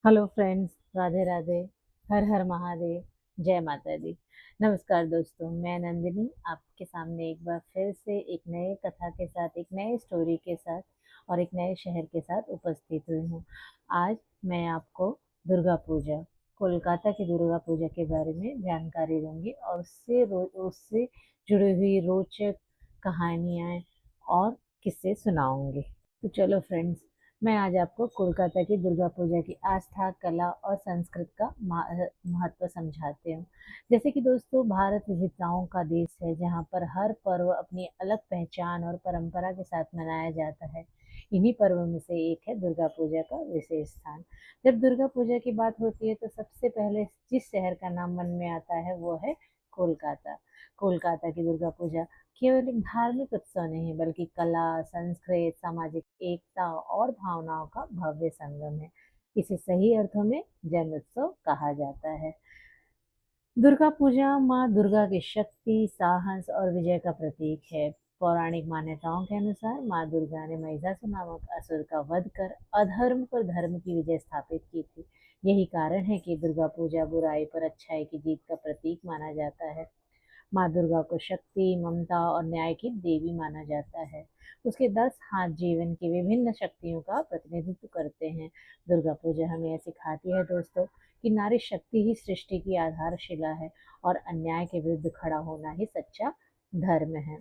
Hello friends, Radhe Radhe. हर हर महादेव। जय माता दी। नमस्कार दोस्तों, मैं नंदिनी आपके सामने एक बार फिर से एक नए कथा के साथ, एक नए स्टोरी के साथ और एक नए शहर के साथ उपस्थित हुई हूँ। आज मैं आपको दुर्गा पूजा, कोलकाता की दुर्गा पूजा के बारे में जानकारी दूंगी और उससे जुड़ी हुई रोचक कहानियाँ और किस्से सुनाऊंगी। तो चलो फ्रेंड्स, मैं आज आपको कोलकाता की दुर्गा पूजा की आस्था, कला और संस्कृत का महत्व समझाती हूँ। जैसे कि दोस्तों, भारत विविधताओं का देश है जहाँ पर हर पर्व अपनी अलग पहचान और परंपरा के साथ मनाया जाता है। इन्हीं पर्वों में से एक है दुर्गा पूजा का विशेष स्थान। जब दुर्गा पूजा की बात होती है तो सबसे पहले जिस शहर का नाम मन में आता है वो है कोलकाता। कोलकाता की दुर्गा पूजा केवल एक धार्मिक उत्सव नहीं बल्कि कला, संस्कृत, सामाजिक एकता और भावनाओं का भव्य संगम है। इसे सही अर्थों में जन उत्सव कहा जाता है। दुर्गा पूजा माँ दुर्गा की शक्ति, साहस और विजय का प्रतीक है। पौराणिक मान्यताओं के अनुसार माँ दुर्गा ने महिषासुर नामक असुर का वध कर अधर्म पर धर्म की विजय स्थापित की थी। यही कारण है कि दुर्गा पूजा बुराई पर अच्छाई की जीत का प्रतीक माना जाता है। माँ दुर्गा को शक्ति, ममता और न्याय की देवी माना जाता है। उसके 10 हाथ जीवन की विभिन्न शक्तियों का प्रतिनिधित्व करते हैं। दुर्गा पूजा हमें यह सिखाती है दोस्तों कि नारी शक्ति ही सृष्टि की आधारशिला है और अन्याय के विरुद्ध खड़ा होना ही सच्चा धर्म है।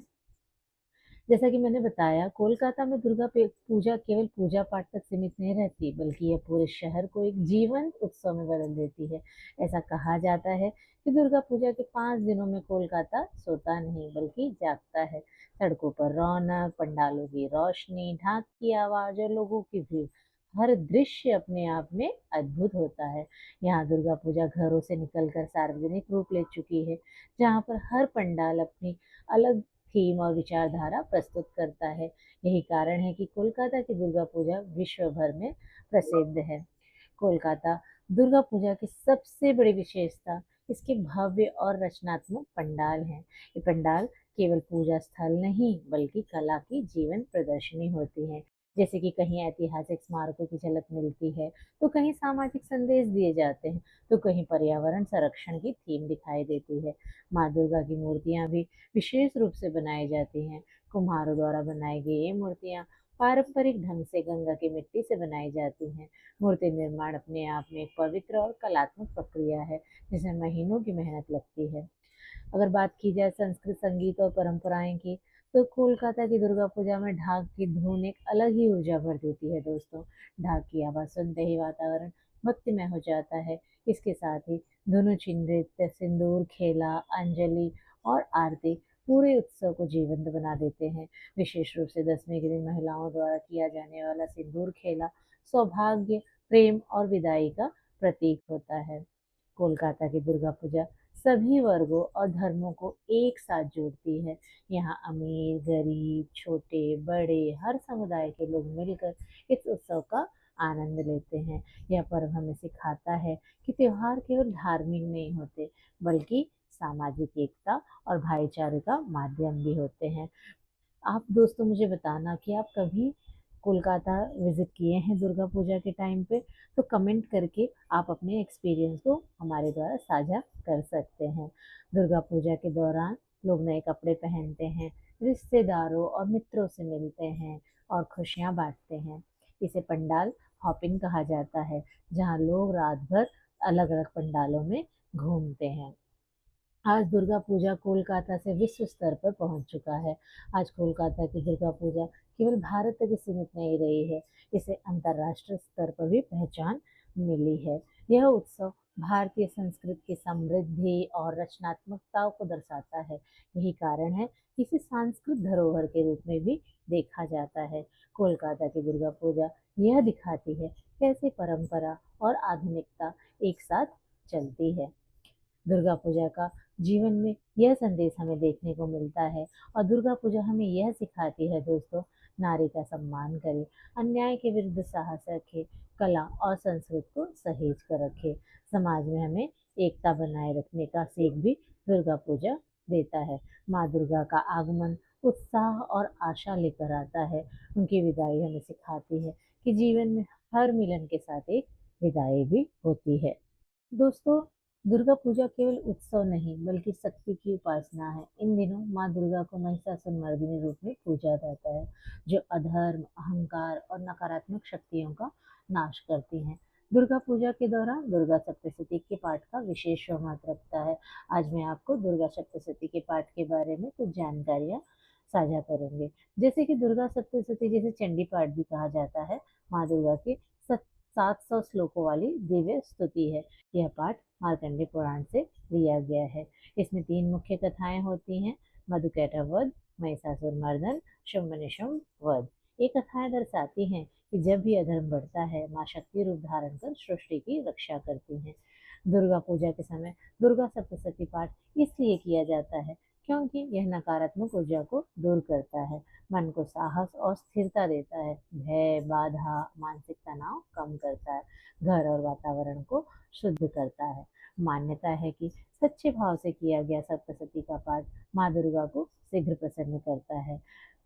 जैसा कि मैंने बताया, कोलकाता में पूजा केवल पूजा पाठ तक सीमित नहीं रहती बल्कि यह पूरे शहर को एक जीवंत उत्सव में बदल देती है। ऐसा कहा जाता है कि दुर्गा पूजा के 5 दिनों में कोलकाता सोता नहीं बल्कि जागता है। सड़कों पर रौनक, पंडालों की रोशनी, ढाक की आवाज और लोगों की भीड़, हर दृश्य अपने आप में अद्भुत होता है। यहाँ दुर्गा पूजा घरों से निकलकर सार्वजनिक रूप ले चुकी है, जहाँ पर हर पंडाल अपनी अलग थीम और विचारधारा प्रस्तुत करता है। यही कारण है कि कोलकाता की दुर्गा पूजा विश्व भर में प्रसिद्ध है। कोलकाता दुर्गा पूजा की सबसे बड़ी विशेषता इसके भव्य और रचनात्मक पंडाल हैं। ये पंडाल केवल पूजा स्थल नहीं बल्कि कला की जीवन प्रदर्शनी होती है। जैसे कि कहीं ऐतिहासिक स्मारकों की झलक मिलती है, तो कहीं सामाजिक संदेश दिए जाते हैं, तो कहीं पर्यावरण संरक्षण की थीम दिखाई देती है। माँ दुर्गा की मूर्तियाँ भी विशेष रूप से बनाई जाती हैं। कुम्हारों द्वारा बनाई गई ये मूर्तियाँ पारंपरिक ढंग से गंगा की मिट्टी से बनाई जाती हैं। मूर्ति निर्माण अपने आप में एक पवित्र और कलात्मक प्रक्रिया है जिसमें महीनों की मेहनत लगती है। अगर बात की जाए संस्कृत संगीत और परंपराएं की, तो कोलकाता की दुर्गा पूजा में ढाक की धुन एक अलग ही ऊर्जा भर देती है दोस्तों। ढाक की आवाज़ सुनते ही वातावरण भक्तिमय हो जाता है। इसके साथ ही धुनुचि नृत्य, सिंदूर खेला, अंजलि और आरती पूरे उत्सव को जीवंत बना देते हैं। विशेष रूप से दसवीं के दिन महिलाओं द्वारा किया जाने वाला सिंदूर खेला सौभाग्य, प्रेम और विदाई का प्रतीक होता है। कोलकाता की दुर्गा पूजा सभी वर्गों और धर्मों को एक साथ जोड़ती है। यहाँ अमीर, गरीब, छोटे, बड़े, हर समुदाय के लोग मिलकर इस उत्सव का आनंद लेते हैं। यह पर्व हमें सिखाता है कि त्योहार केवल धार्मिक नहीं होते बल्कि सामाजिक एकता और भाईचारे का माध्यम भी होते हैं। आप दोस्तों मुझे बताना कि आप कभी कोलकाता विज़िट किए हैं दुर्गा पूजा के टाइम पे? तो कमेंट करके आप अपने एक्सपीरियंस को हमारे द्वारा साझा कर सकते हैं। दुर्गा पूजा के दौरान लोग नए कपड़े पहनते हैं, रिश्तेदारों और मित्रों से मिलते हैं और खुशियाँ बाँटते हैं। इसे पंडाल हॉपिंग कहा जाता है, जहाँ लोग रात भर अलग-अलग पंडालों में घूमते हैं। आज दुर्गा पूजा कोलकाता से विश्व स्तर पर पहुंच चुका है। आज कोलकाता की दुर्गा पूजा केवल भारत तक ही सीमित नहीं रही है, इसे अंतर्राष्ट्रीय स्तर पर भी पहचान मिली है। यह उत्सव भारतीय संस्कृति की समृद्धि और रचनात्मकता को दर्शाता है। यही कारण है कि इसे सांस्कृतिक धरोहर के रूप में भी देखा जाता है। कोलकाता की दुर्गा पूजा यह दिखाती है कैसे परंपरा और आधुनिकता एक साथ चलती है। दुर्गा पूजा का जीवन में यह संदेश हमें देखने को मिलता है और दुर्गा पूजा हमें यह सिखाती है दोस्तों, नारी का सम्मान करें, अन्याय के विरुद्ध साहस रखें, कला और संस्कृति को सहेज कर रखें। समाज में हमें एकता बनाए रखने का सीख भी दुर्गा पूजा देता है। माँ दुर्गा का आगमन उत्साह और आशा लेकर आता है। उनकी विदाई हमें सिखाती है कि जीवन में हर मिलन के साथ एक विदाई भी होती है। दोस्तों, दुर्गा पूजा केवल उत्सव नहीं बल्कि शक्ति की उपासना है। इन दिनों माँ दुर्गा को महिषासुरमर्दिनी रूप में पूजा जाता है, जो अधर्म, अहंकार और नकारात्मक शक्तियों का नाश करती हैं। दुर्गा पूजा के दौरान दुर्गा सप्तशती के पाठ का विशेष महत्व रखता है। आज मैं आपको दुर्गा सप्तशती के पाठ के बारे में कुछ जानकारियाँ साझा करूंगी। जैसे कि दुर्गा सप्तशती, जिसे चंडी पाठ भी कहा जाता है, माँ दुर्गा की 700 श्लोकों वाली दिव्य स्तुति है। यह पाठ मार्कंडे पुराण से लिया गया है। इसमें 3 मुख्य कथाएं होती हैं: मधुकैटभ वध, महिषासुर मर्दन, शुंभ निशुंभ वध। ये कथाएं दर्शाती हैं कि जब भी अधर्म बढ़ता है, माँ शक्ति रूप धारण कर सृष्टि की रक्षा करती हैं। दुर्गा पूजा के समय दुर्गा सप्तशती पाठ इसलिए किया जाता है क्योंकि यह नकारात्मक ऊर्जा को दूर करता है, मन को साहस और स्थिरता देता है, भय, बाधा, मानसिक तनाव कम करता है, घर और वातावरण को शुद्ध करता है। मान्यता है कि सच्चे भाव से किया गया सप्तशती का पाठ माँ दुर्गा को शीघ्र प्रसन्न करता है।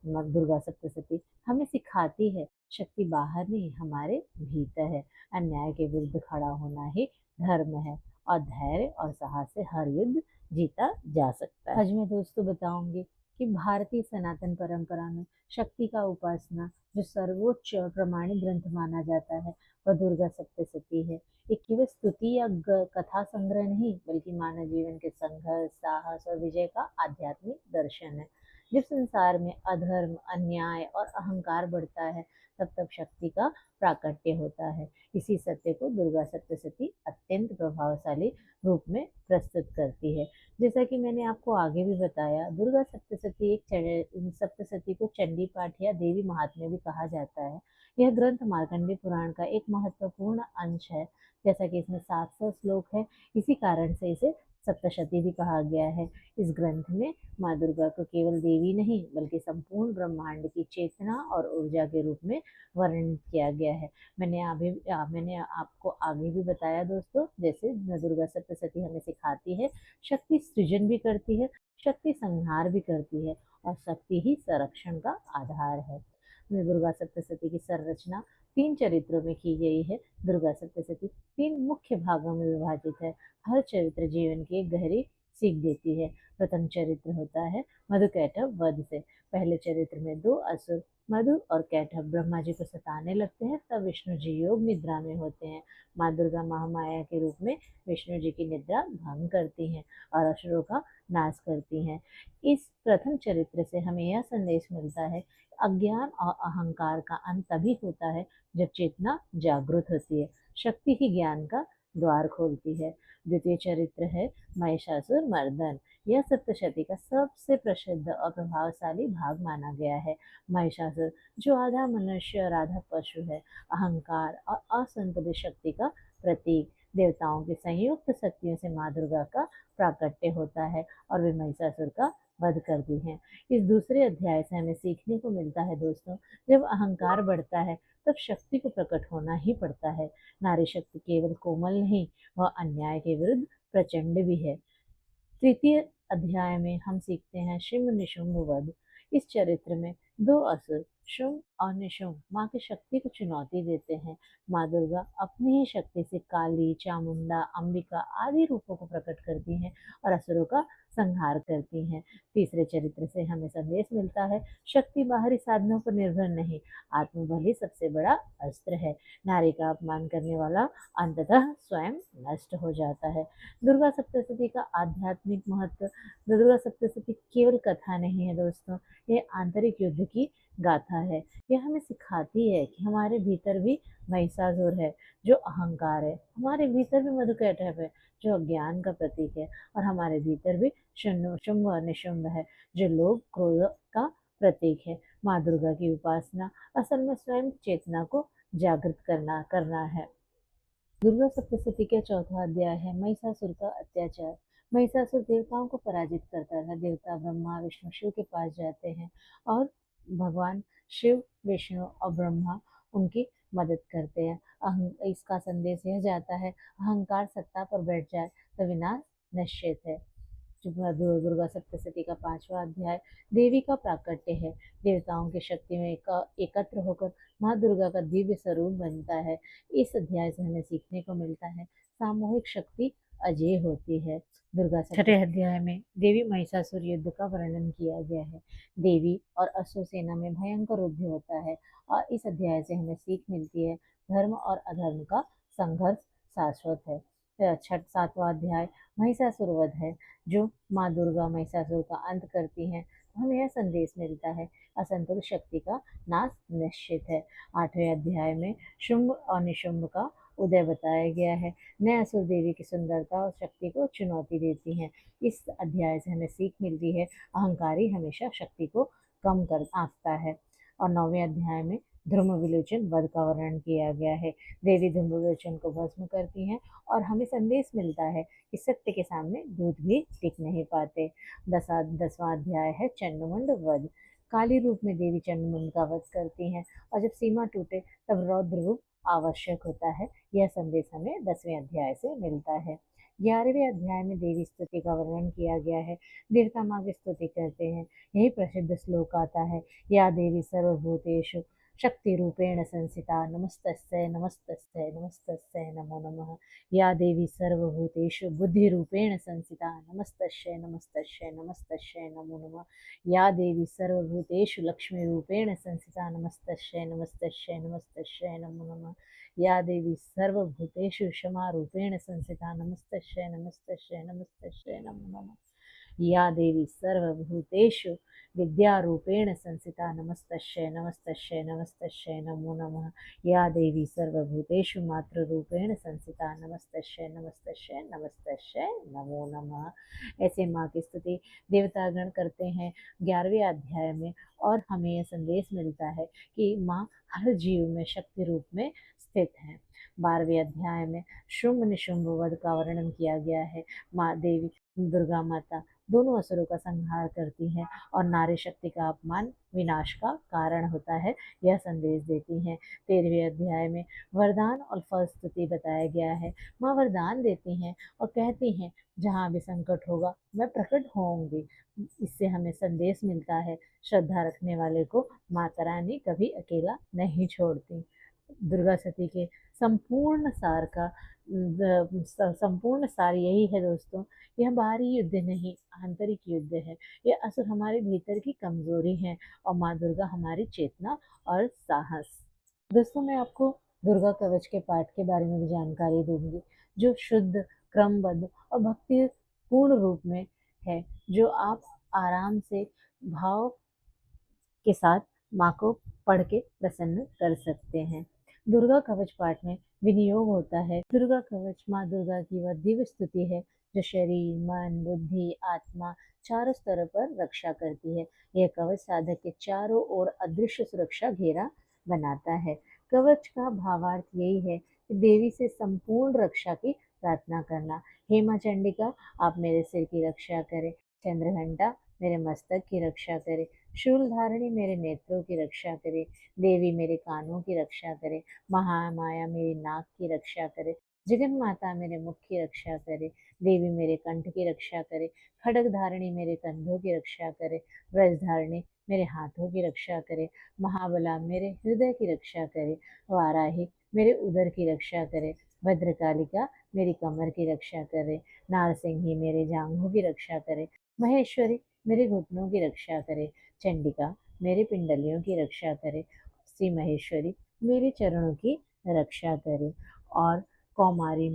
माँ दुर्गा सप्तशती हमें सिखाती है, शक्ति बाहर नहीं, हमारे भीतर है। अन्याय के विरुद्ध खड़ा होना ही धर्म है और धैर्य और साहस से हर युद्ध जीता जा सकता है। आज मैं दोस्तों बताऊंगी कि भारतीय सनातन परंपरा में शक्ति का उपासना जो सर्वोच्च और प्रमाणिक ग्रंथ माना जाता है, वह दुर्गा सप्तशती है। ये केवल स्तुति या कथा संग्रह नहीं, बल्कि मानव जीवन के संघर्ष, साहस और विजय का आध्यात्मिक दर्शन है। जब संसार में अधर्म, अन्याय और अहंकार बढ़ता है, तब शक्ति का प्राकट्य होता है। इसी सत्य को दुर्गा सप्तशती अत्यंत प्रभावशाली रूप में प्रस्तुत करती है। जैसा कि मैंने आपको आगे भी बताया, दुर्गा सप्तशती सप्तशती को चंडी पाठ या देवी महात्म्य भी कहा जाता है। यह ग्रंथ मार्कंडे पुराण का एक महत्वपूर्ण अंश है। जैसा कि इसमें 700 श्लोक है, इसी कारण से इसे सप्तशती भी कहा गया है। इस ग्रंथ में माँ दुर्गा को केवल देवी नहीं बल्कि संपूर्ण ब्रह्मांड की चेतना और ऊर्जा के रूप में वर्णित किया गया है। मैंने आपको आगे भी बताया दोस्तों, जैसे दुर्गा सप्तशती हमें सिखाती है, शक्ति सृजन भी करती है, शक्ति संहार भी करती है और शक्ति ही संरक्षण का आधार है। दुर्गा सप्तशती की संरचना 3 चरित्रों में की गई है। दुर्गा सप्तशती 3 मुख्य भागों में विभाजित है। हर चरित्र जीवन की एक गहरी सीख देती है। प्रथम चरित्र होता है मधुकैटभ वध से। पहले चरित्र में 2 असुर मधु और कैटभ ब्रह्मा जी को सताने लगते हैं, तब विष्णु जी योग निद्रा में होते हैं। माँ दुर्गा महामाया के रूप में विष्णु जी की निद्रा भंग करती हैं और असुरों का नाश करती हैं। इस प्रथम चरित्र से हमें यह संदेश मिलता है, अज्ञान और अहंकार का अंत तभी होता है जब चेतना जागृत होती है। शक्ति ही ज्ञान का द्वार खोलती है। द्वितीय चरित्र है महिषासुर मर्दन। यह सप्तशती का सबसे प्रसिद्ध और प्रभावशाली भाग माना गया है। महिषासुर, जो आधा मनुष्य और आधा पशु है, अहंकार और असंतुलित शक्ति का प्रतीक, देवताओं की संयुक्त शक्तियों से माँ दुर्गा का प्राकट्य होता है और वे महिषासुर का वध करती हैं। इस दूसरे अध्याय से हमें सीखने को मिलता है दोस्तों, जब अहंकार बढ़ता है तब शक्ति को प्रकट होना ही पड़ता है। नारी शक्ति केवल कोमल नहीं, वह अन्याय के विरुद्ध प्रचंड भी है। तृतीय अध्याय में हम सीखते हैं शुंभ निशुंभ वध। इस चरित्र में 2 असुर शुंभ और निशुंभ माँ की शक्ति को चुनौती देते हैं। माँ दुर्गा अपनी ही शक्ति से काली, चामुंडा, अंबिका आदि रूपों को प्रकट करती हैं और असुरों का संहार करती हैं। तीसरे चरित्र से हमें संदेश मिलता है, शक्ति बाहरी साधनों पर निर्भर नहीं, आत्मबल ही सबसे बड़ा अस्त्र है। नारी का अपमान करने वाला अंततः स्वयं नष्ट हो जाता है। दुर्गा सप्तशती का आध्यात्मिक महत्व। दुर्गा सप्तशती केवल कथा नहीं है दोस्तों, ये आंतरिक युद्ध की गाथा है। यह हमें सिखाती है कि हमारे भीतर भी महिषासुर है जो अहंकार है, हमारे भीतर भी मधुकैटभ है जो अज्ञान का प्रतीक है, और हमारे भीतर भी शुंभ और निशुंभ है जो लोभ क्रोध का प्रतीक है। माँ दुर्गा की उपासना असल में स्वयं चेतना को जागृत करना है। दुर्गा सप्तशती का चौथा अध्याय है महिषासुर का अत्याचार। महिषासुर देवताओं को पराजित करता था। देवता ब्रह्मा विष्णु शिव के पास जाते हैं और भगवान शिव, विष्णु और ब्रह्मा उनकी मदद करते हैं। इसका संदेश यह जाता है, अहंकार सत्ता पर बैठ जाए तो विनाश निश्चित है। जो दुर्गा सप्तशती का 5वां अध्याय देवी का प्राकट्य है। देवताओं की शक्ति में एकत्र होकर माँ दुर्गा का दिव्य स्वरूप बनता है। इस अध्याय से हमें सीखने को मिलता है सामूहिक शक्ति अजय होती है। दुर्गा छठे अध्याय में देवी महिषासुर युद्ध का वर्णन किया गया है। देवी और असुर सेना में भयंकर युद्ध होता है और इस अध्याय से हमें सीख मिलती है धर्म और अधर्म का संघर्ष शाश्वत है। सातवां अध्याय महिषासुर वध है, जो माँ दुर्गा महिषासुर का अंत करती हैं। हमें यह संदेश मिलता है असंतुलित शक्ति का नाश निश्चित है। आठवें अध्याय में शुंभ और निशुंभ का उदय बताया गया है। नए असुर देवी की सुंदरता और शक्ति को चुनौती देती हैं। इस अध्याय से हमें सीख मिलती है अहंकारी हमेशा शक्ति को कम कर आंकता है। और नौवें अध्याय में ध्रुव विलोचन वध का वर्णन किया गया है। देवी ध्रुव विलोचन को भस्म करती हैं और हमें संदेश मिलता है कि सत्य के सामने दूत भी टिक नहीं पाते। 10वां अध्याय है चंडमुंड वध। काली रूप में देवी चंडमुंड का वध करती हैं और जब सीमा टूटे तब रौद्र रूप आवश्यक होता है। यह संदेश हमें 10वें अध्याय से मिलता है। 11वें अध्याय में देवी स्तुति का वर्णन किया गया है। देवता माँ की स्तुति करते हैं। यही प्रसिद्ध श्लोक आता है, या देवी सर्वभूतेषु शक्ति रूपेण संसिता नमस्तस्यै नमस्तस्यै नमस्तस्यै नमो नमः। या देवी सर्वभूतेषु बुद्धि रूपेण संसिता नमस्तस्यै नमस्तस्यै नमस्तस्यै नमो नमः। या देवी सर्वभूतेषु लक्ष्मी रूपेण संसिता नमस्तस्यै नमस्तस्यै नमस्तस्यै नमो नमः। या देवी सर्वभूतेषु क्षमा रूपेण संसिता नमस्तस्यै नमस्तस्यै नमस्तस्यै नमो नमः। या देवी सर्वभूतेषु विद्यारूपेण संसिता नमस्तस्यै नमस्तस्यै नमस्तस्यै नमो नमः। या देवी सर्वभूतेषु मातृरूपेण संसिता नमस्तस्यै नमस्तस्यै नमस्तस्यै नमो नमः। ऐसे माँ की स्तुति देवतागण करते हैं 11वें अध्याय में और हमें यह संदेश मिलता है कि माँ हर जीव में शक्ति रूप में स्थित है। 12वें अध्याय में शुंभ निशुंभ वध का वर्णन किया गया है। माँ देवी दुर्गा माता दोनों असुरों का संहार करती हैं और नारी शक्ति का अपमान विनाश का कारण होता है, यह संदेश देती हैं। 13वें अध्याय में वरदान और फल स्तुति बताया गया है। माँ वरदान देती हैं और कहती हैं, जहाँ भी संकट होगा मैं प्रकट होंगी। इससे हमें संदेश मिलता है श्रद्धा रखने वाले को माता रानी कभी अकेला नहीं छोड़ती। दुर्गा सती के संपूर्ण सार का संपूर्ण सार यही है दोस्तों, यह बाहरी युद्ध नहीं आंतरिक युद्ध है। यह असुर हमारे भीतर की कमजोरी है और माँ दुर्गा हमारी चेतना और साहस। दोस्तों मैं आपको दुर्गा कवच के पाठ के बारे में भी जानकारी दूंगी, जो शुद्ध क्रमबद्ध और भक्ति पूर्ण रूप में है, जो आप आराम से भाव के साथ माँ को पढ़ के प्रसन्न कर सकते हैं। दुर्गा कवच पाठ में विनियोग होता है। दुर्गा कवच माँ दुर्गा की वह दिव्य स्तुति है जो शरीर मन बुद्धि आत्मा चारों स्तरों पर रक्षा करती है। यह कवच साधक के चारों ओर अदृश्य सुरक्षा घेरा बनाता है। कवच का भावार्थ यही है कि देवी से संपूर्ण रक्षा की प्रार्थना करना। हे माँ चंडिका, आप मेरे सिर की रक्षा करें। चंद्रघंटा मेरे मस्तक की रक्षा करे। शूल धारणी मेरे नेत्रों की रक्षा करे। देवी मेरे कानों की रक्षा करे। महामाया मेरी नाक की रक्षा करे। जगन माता मेरे मुख की रक्षा करे। देवी मेरे कंठ की रक्षा करे। खड़ग धारणी मेरे कंधों की रक्षा करे। व्रज धारणी मेरे हाथों की रक्षा करे। महाबला मेरे हृदय की रक्षा करे। वाराही मेरे उदर की रक्षा करे। भद्रकालिका मेरी कमर की रक्षा करे। नारसिंही मेरे जांघों की रक्षा करे। महेश्वरी मेरे घुटनों की रक्षा करे। चंडिका मेरे पिंडलियों की रक्षा करे। श्री महेश्वरी मेरे चरणों की रक्षा करे। और कौमारी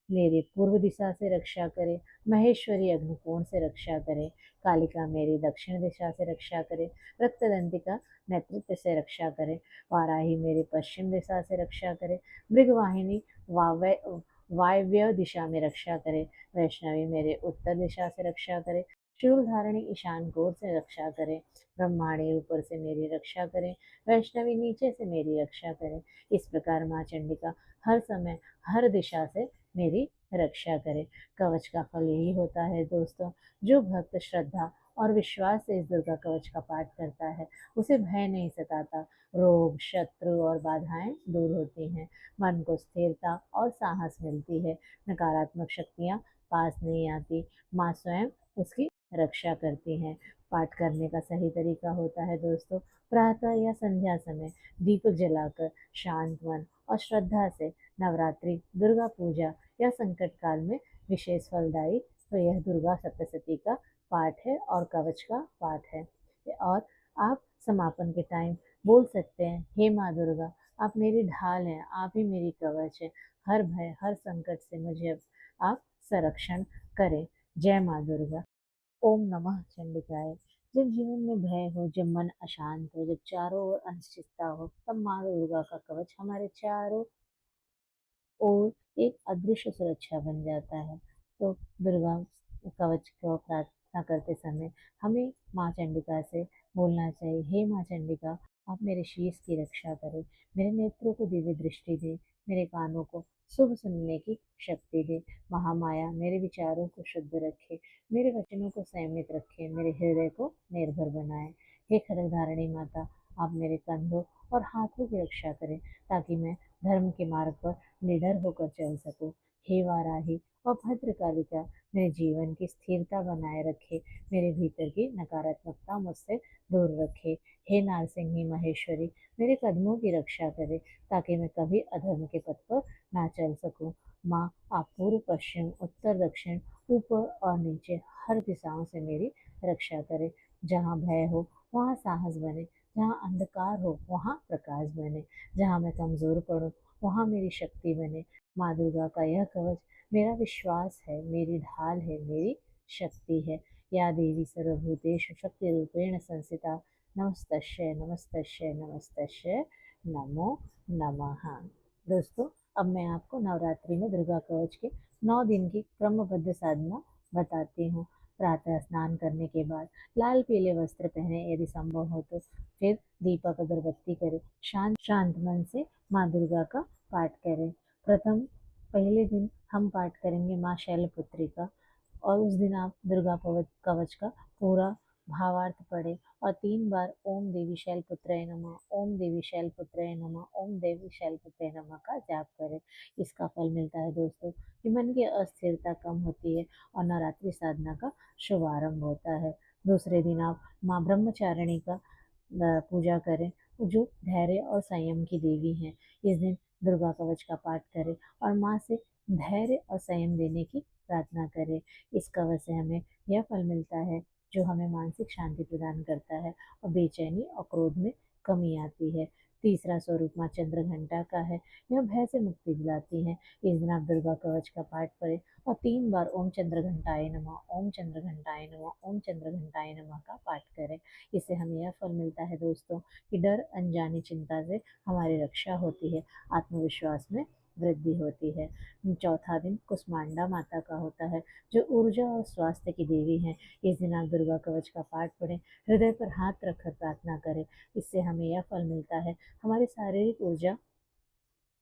मेरे पूर्व दिशा से रक्षा करे। महेश्वरी अग्निकोण से रक्षा करे। कालिका मेरी दक्षिण दिशा से रक्षा करे। रक्तदंतिका नेतृत्व से रक्षा करे। वाराही मेरे पश्चिम दिशा से रक्षा करे। मृगवाहिनी वायव्य दिशा में रक्षा करे। वैष्णवी मेरे उत्तर दिशा से रक्षा करे। शूल धारणी ईशान कोर से रक्षा करे। ब्रह्माणी ऊपर से मेरी रक्षा करें। वैष्णवी नीचे से मेरी रक्षा करें। इस प्रकार माँ चंडिका हर समय हर दिशा से मेरी रक्षा करे। कवच का फल यही होता है दोस्तों, जो भक्त श्रद्धा और विश्वास से इस दुर्गा कवच का पाठ करता है उसे भय नहीं सताता। रोग शत्रु और बाधाएं दूर होती हैं। मन को स्थिरता और साहस मिलती है। नकारात्मक शक्तियाँ पास नहीं आती, माँ स्वयं उसकी रक्षा करती हैं। पाठ करने का सही तरीका होता है दोस्तों, प्रातः या संध्या समय दीपक जलाकर शांत मन और श्रद्धा से नवरात्रि, दुर्गा पूजा या संकट काल में विशेष फलदायी तो यह दुर्गा सप्तशती का पाठ है और कवच का पाठ है। और आप समापन के टाइम बोल सकते हैं, हे माँ दुर्गा, आप मेरी ढाल हैं, आप ही मेरी कवच है, हर भय हर संकट से मुझे अब आप संरक्षण करें। जय माँ दुर्गा। ओम नमः चंडिकाय। जब जीवन में भय हो, जब मन अशांत हो, जब चारों ओर अनिश्चितता हो, तब माँ दुर्गा का कवच हमारे चारों ओर एक अदृश्य सुरक्षा बन जाता है। तो दुर्गा कवच को प्रार्थना करते समय हमें माँ चंडिका से बोलना चाहिए, हे माँ चंडिका, आप मेरे शीश की रक्षा करें, मेरे नेत्रों को दिव्य दृष्टि दे, मेरे कानों को शुभ सुनने की शक्ति दे। महामाया मेरे विचारों को शुद्ध रखे, मेरे वचनों को संयमित रखे, मेरे हृदय को निर्भर बनाए। हे खड्ग धारिणी माता, आप मेरे कंधों और हाथों की रक्षा करें, ताकि मैं धर्म के मार्ग पर निडर होकर चल सकूं। हे वाराही और भद्रकालिका, मेरे जीवन की स्थिरता बनाए रखे, मेरे भीतर की नकारात्मकता मुझसे दूर रखे। हे नारसिंही महेश्वरी, मेरे कदमों की रक्षा करे, ताकि मैं कभी अधर्म के पथ पर ना चल सकूं। माँ, आप पूर्व पश्चिम उत्तर दक्षिण ऊपर और नीचे हर दिशाओं से मेरी रक्षा करें। जहाँ भय हो वहाँ साहस बने, जहाँ अंधकार हो वहाँ प्रकाश बने, जहाँ मैं कमजोर पड़ूं वहाँ मेरी शक्ति बने। माँ दुर्गा का यह कवच मेरा विश्वास है, मेरी ढाल है, मेरी शक्ति है। या देवी सर्वभूतेषु शक्ति रूपेण संस्थिता, नमस्तस्यै नमस्तस्यै नमस्तस्यै नमो नमः। दोस्तों, अब मैं आपको नवरात्रि में दुर्गा कवच के 9 दिन की क्रमबद्ध साधना बताती हूँ। प्रातः स्नान करने के बाद लाल पीले वस्त्र पहने, यदि संभव हो तो फिर दीपक अगरबत्ती करें, शांत शांत मन से माँ दुर्गा का पाठ करें। प्रथम पहले दिन हम पाठ करेंगे माँ शैलपुत्री का, और उस दिन आप दुर्गा कवच का पूरा भावार्थ पढ़े और 3 बार ओम देवी शैलपुत्राय नमः, ओम देवी शैलपुत्राय नमः, ओम देवी शैलपुत्राय नमः का जाप करें। इसका फल मिलता है दोस्तों कि मन की अस्थिरता कम होती है और नवरात्रि साधना का शुभारंभ होता है। दूसरे दिन आप माँ ब्रह्मचारिणी का पूजा करें, जो धैर्य और संयम की देवी हैं। इस दिन दुर्गा कवच का पाठ करें और माँ से धैर्य और संयम देने की प्रार्थना करें। इस कवच से हमें यह फल मिलता है जो हमें मानसिक शांति प्रदान करता है और बेचैनी और क्रोध में कमी आती है। तीसरा स्वरूप माँ चंद्र घंटा का है, यह भय से मुक्ति दिलाती है। इस दिन आप दुर्गा कवच का पाठ करें और 3 बार ओम चंद्र घंटाय नमः, ओम चंद्र घंटाय नमः, ओम चंद्र घंटाय नमः का पाठ करें। इससे हमें यह फल मिलता है दोस्तों कि डर अनजानी चिंता से हमारी रक्षा होती है, आत्मविश्वास में वृद्धि होती है। चौथा दिन कुष्मांडा माता का होता है, जो ऊर्जा और स्वास्थ्य की देवी हैं। इस दिन आप दुर्गा कवच का पाठ पढ़ें, हृदय पर हाथ रखकर प्रार्थना करें। इससे हमें यह फल मिलता है, हमारी शारीरिक ऊर्जा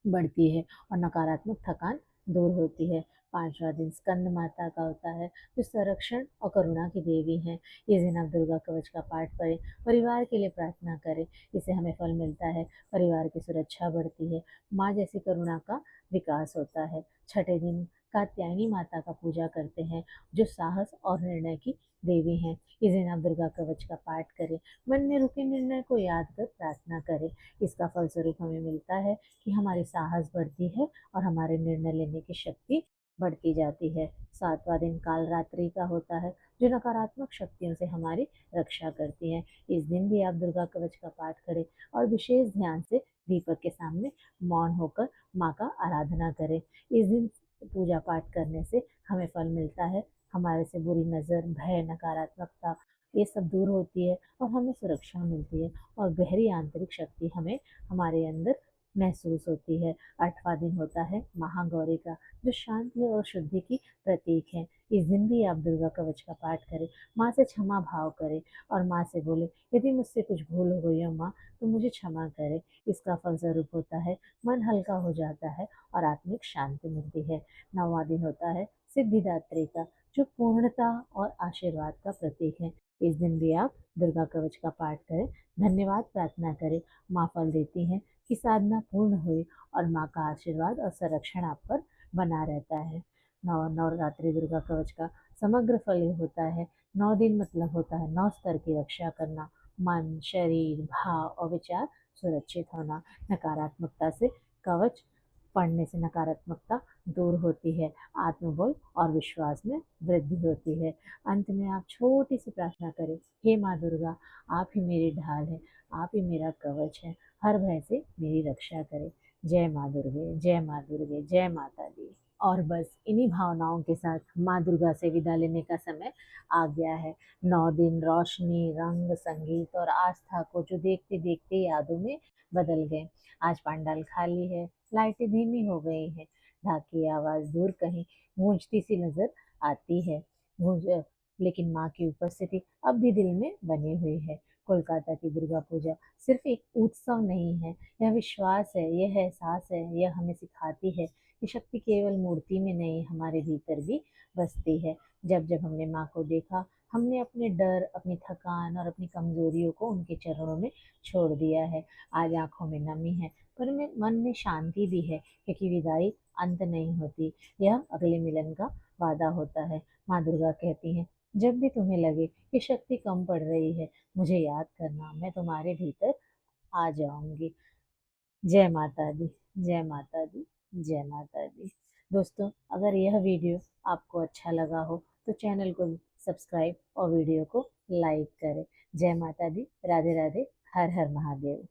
बढ़ती है और नकारात्मक थकान दूर होती है। पांचवा दिन स्कंद माता का होता है, जो संरक्षण और करुणा की देवी हैं। इस दिन आप दुर्गा कवच का पाठ करें, परिवार के लिए प्रार्थना करें। इससे हमें फल मिलता है, परिवार की सुरक्षा बढ़ती है, माँ जैसी करुणा का विकास होता है। छठे दिन कात्यायनी माता का पूजा करते हैं, जो साहस और निर्णय की देवी हैं। इस दिन आप दुर्गा कवच का पाठ करें, मन में रुके निर्णय को याद कर प्रार्थना करें। इसका फलस्वरूप हमें मिलता है कि हमारी साहस बढ़ती है और हमारे निर्णय लेने की शक्ति बढ़ती जाती है। सातवां दिन काल रात्रि का होता है, जो नकारात्मक शक्तियों से हमारी रक्षा करती है। इस दिन भी आप दुर्गा कवच का पाठ करें और विशेष ध्यान से दीपक के सामने मौन होकर माँ का आराधना करें। इस दिन पूजा पाठ करने से हमें फल मिलता है, हमारे से बुरी नज़र, भय, नकारात्मकता ये सब दूर होती है और हमें सुरक्षा मिलती है और गहरी आंतरिक शक्ति हमें हमारे अंदर महसूस होती है। आठवां दिन होता है महागौरी का, जो शांति और शुद्धि की प्रतीक है। इस दिन भी आप दुर्गा कवच का पाठ करें, माँ से क्षमा भाव करें और माँ से बोले, यदि मुझसे कुछ भूल हो गई हो माँ तो मुझे क्षमा करें। इसका फल स्वरूप होता है, मन हल्का हो जाता है और आत्मिक शांति मिलती है। नौवां दिन होता है सिद्धिदात्री का, जो पूर्णता और आशीर्वाद का प्रतीक है। इस दिन भी आप दुर्गा कवच का पाठ करें, धन्यवाद प्रार्थना करें। माँ फल देती हैं कि साधना पूर्ण हुई और माँ का आशीर्वाद और संरक्षण आप पर बना रहता है। नवरात्रि दुर्गा कवच का समग्र फल ये होता है, 9 दिन मतलब होता है 9 स्तर की रक्षा करना, मन, शरीर, भाव और विचार सुरक्षित होना। नकारात्मकता से कवच पढ़ने से नकारात्मकता दूर होती है, आत्मबल और विश्वास में वृद्धि होती है। अंत में आप छोटी सी प्रार्थना करें, हे माँ दुर्गा, आप ही मेरी ढाल है, आप ही मेरा कवच है, हर भय से मेरी रक्षा करें। जय माँ दुर्गे, जय माँ दुर्गे, जय माता दी। और बस इन्हीं भावनाओं के साथ माँ दुर्गा से विदा लेने का समय आ गया है। 9 दिन रोशनी, रंग, संगीत और आस्था को जो देखते देखते यादों में बदल गए। आज पंडाल खाली है, लाइटें धीमी हो गई हैं, ढाकी आवाज़ दूर कहीं गूंजती सी नजर आती है। गूंज लेकिन माँ की उपस्थिति अब भी दिल में बनी हुई है। कोलकाता की दुर्गा पूजा सिर्फ एक उत्सव नहीं है, यह विश्वास है, यह एहसास है, यह हमें सिखाती है कि शक्ति केवल मूर्ति में नहीं, हमारे भीतर भी बसती है। जब जब हमने माँ को देखा, हमने अपने डर, अपनी थकान और अपनी कमजोरियों को उनके चरणों में छोड़ दिया है। आज आंखों में नमी है, पर मन में शांति भी है, क्योंकि विदाई अंत नहीं होती, यह अगले मिलन का वादा होता है। माँ दुर्गा कहती हैं, जब भी तुम्हें लगे कि शक्ति कम पड़ रही है, मुझे याद करना, मैं तुम्हारे भीतर आ जाऊंगी। जय माता दी, जय माता दी, जय माता दी। दोस्तों, अगर यह वीडियो आपको अच्छा लगा हो तो चैनल को सब्सक्राइब और वीडियो को लाइक करें। जय माता दी, राधे राधे, हर हर महादेव।